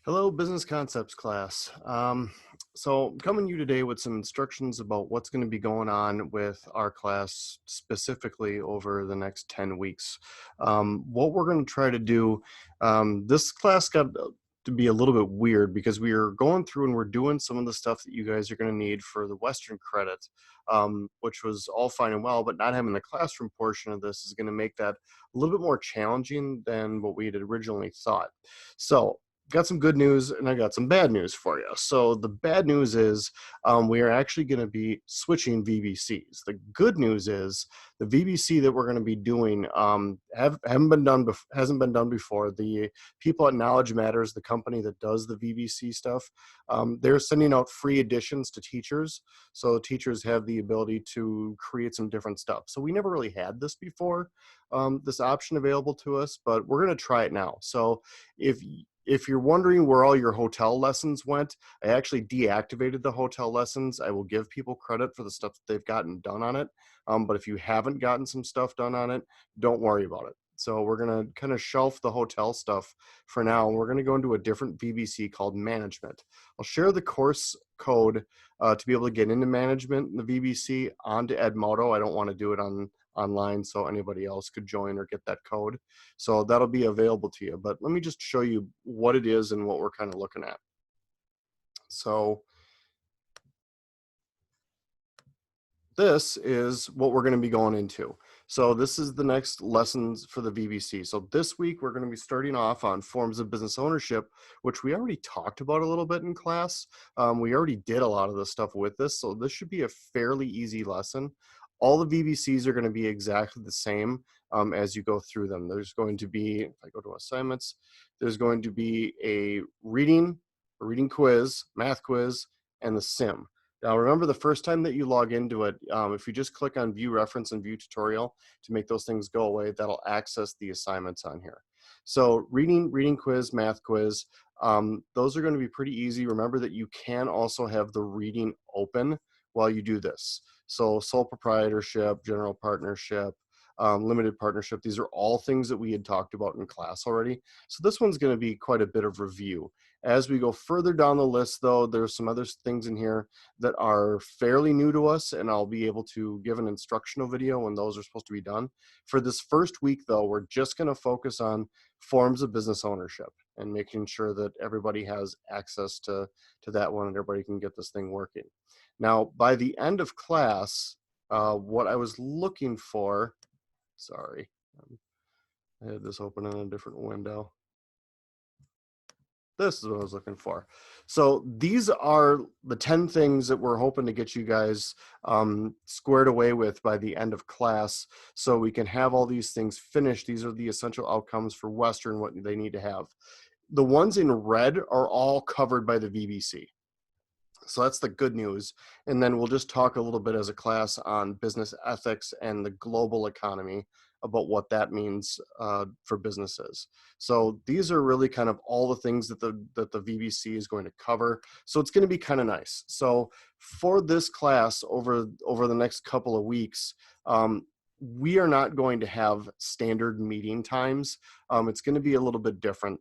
Hello, Business Concepts class. So I'm coming to you today with some instructions about what's going to be going on with our class specifically over the next 10 weeks. What we're going to try to do, this class got to be a little bit weird because we are going through and we're doing some of the stuff that you guys are going to need for the Western credit, which was all fine and well, but not having the classroom portion of this is going to make that a little bit more challenging than what we had originally thought. So got some good news and I got some bad news for you. So the bad news is we are actually going to be switching VBCs. The good news is the VBC that we're going to be doing hasn't been done before. The people at Knowledge Matters, the company that does the VBC stuff, they're sending out free editions to teachers. So teachers have the ability to create some different stuff. So we never really had this before, this option available to us, but we're going to try it now. So if you're wondering where all your hotel lessons went, I actually deactivated the hotel lessons. I will give people credit for the stuff that they've gotten done on it. But if you haven't gotten some stuff done on it, don't worry about it. So we're going to kind of shelf the hotel stuff for now. We're going to go into a different VBC called management. I'll share the course code to be able to get into management in the VBC onto Edmodo. I don't want to do it online so anybody else could join or get that code. So that'll be available to you. But let me just show you what it is and what we're kind of looking at. So this is what we're going to be going into. So this is the next lessons for the VBC. So this week we're going to be starting off on forms of business ownership, which we already talked about a little bit in class. We already did a lot of the stuff with this, so this should be a fairly easy lesson. All the VBCs are going to be exactly the same as you go through them. There's going to be, if I go to assignments, there's going to be a reading quiz, math quiz, and the sim. Now remember, the first time that you log into it, if you just click on view reference and view tutorial to make those things go away, that'll access the assignments on here. So reading quiz, math quiz, those are going to be pretty easy. Remember that you can also have the reading open while you do this. So sole proprietorship, general partnership, limited partnership, these are all things that we had talked about in class already. So this one's going to be quite a bit of review. As we go further down the list, though, there's some other things in here that are fairly new to us, and I'll be able to give an instructional video when those are supposed to be done. For this first week, though, we're just going to focus on forms of business ownership and making sure that everybody has access to that one and everybody can get this thing working. Now, by the end of class, what I was looking for, sorry, I had this open in a different window. This is what I was looking for. So these are the 10 things that we're hoping to get you guys squared away with by the end of class, so we can have all these things finished. These are the essential outcomes for Western, what they need to have. The ones in red are all covered by the VBC. So that's the good news. And then we'll just talk a little bit as a class on business ethics and the global economy about what that means for businesses. So these are really kind of all the things that the VBC is going to cover. So it's going to be kind of nice. So for this class over the next couple of weeks, we are not going to have standard meeting times. It's going to be a little bit different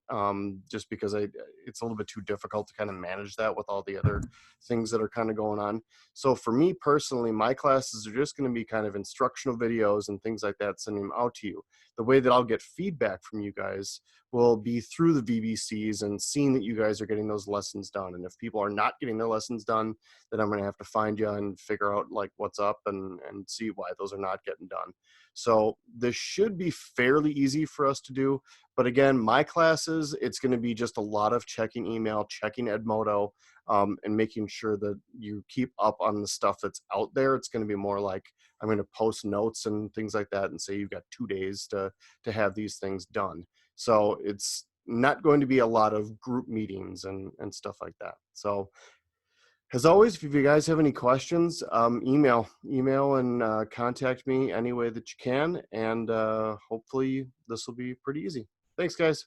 just because it's a little bit too difficult to kind of manage that with all the other things that are kind of going on. So for me personally, my classes are just going to be kind of instructional videos and things like that, sending them out to you. The way that I'll get feedback from you guys will be through the VBCs and seeing that you guys are getting those lessons done. And if people are not getting their lessons done, then I'm going to have to find you and figure out like what's up and see why those are not getting done. So this should be fairly easy for us to do. But again, my classes, it's going to be just a lot of checking email, checking Edmodo, and making sure that you keep up on the stuff that's out there. It's going to be more like I'm going to post notes and things like that and say you've got 2 days to have these things done. So it's not going to be a lot of group meetings and stuff like that. So as always, if you guys have any questions, email and contact me any way that you can. And hopefully this will be pretty easy. Thanks, guys.